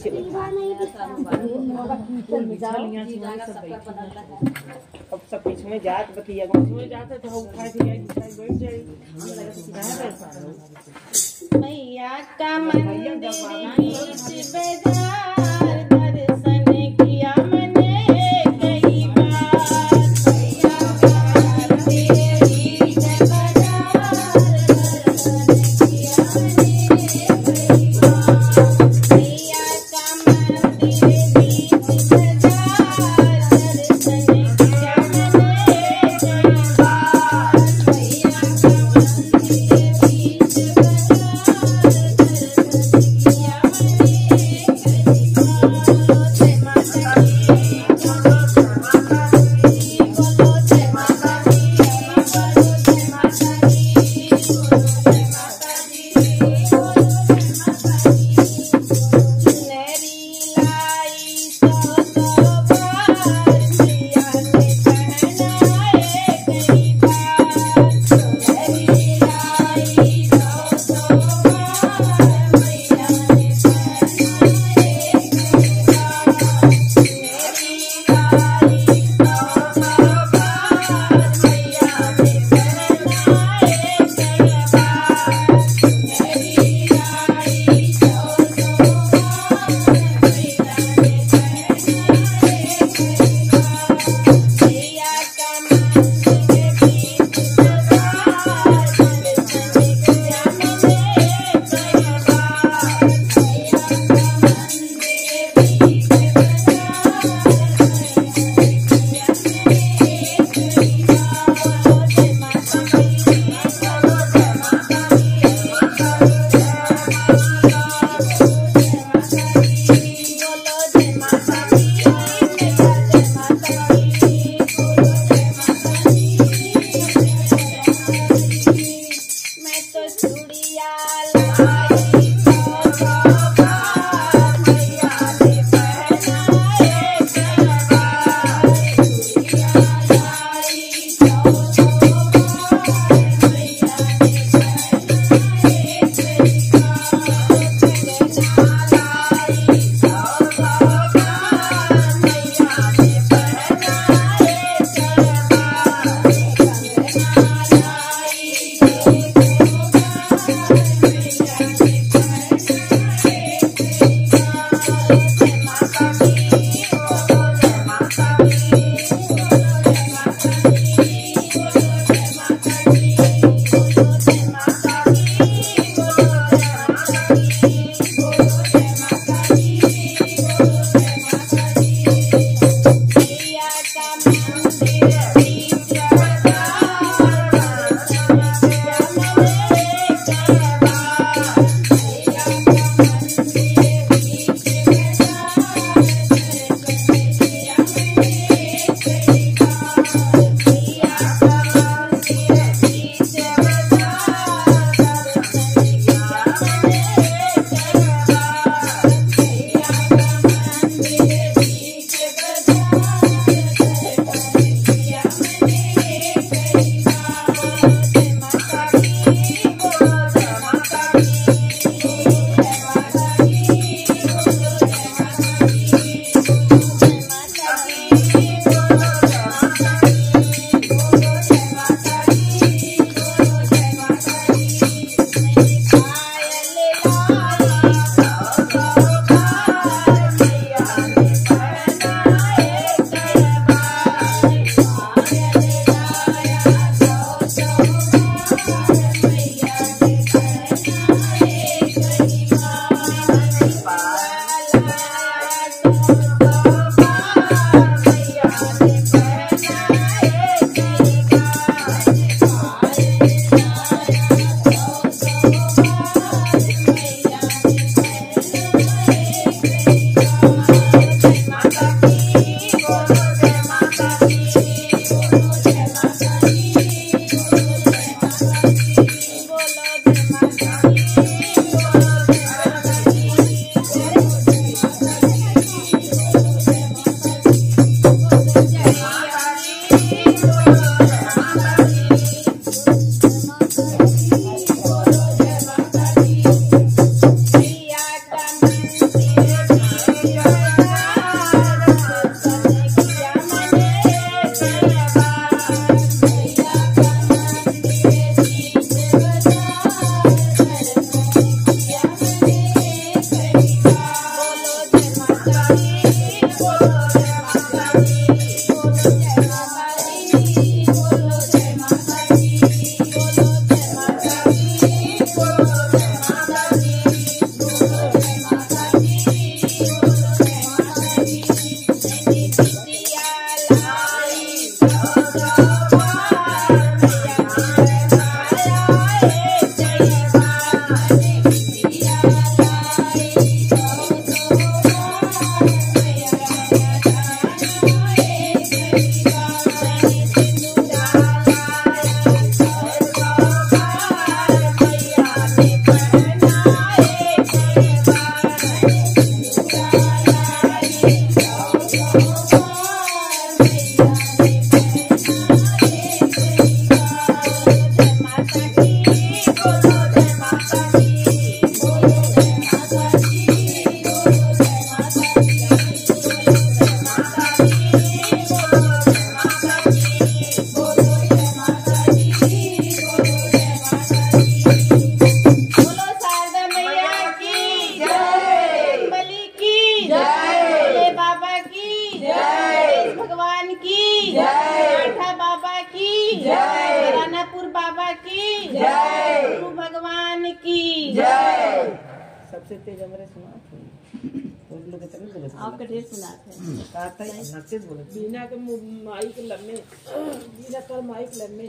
पीछे अब सब पीछे में जात बतिया में जाते तो उठा के बैठ जाए मैया का मंदिर बीच बाजार दर्शन किया मैंने कई बार। मैया का मंदिर बीच बाजार दर्शन किया मैंने कई बार। मैया का मंदिर बीच बाजार दर्शन किया मैंने कई बार। मैया का मंदिर बीच जय, गुरु भगवान की जय। सबसे तेज हमारे सुना तो लोग इतने बोले आपका ढेर सुनाते हैं। कहता है नचते बोले बीना के माइक लम्बे बीना कर माइक लम्बे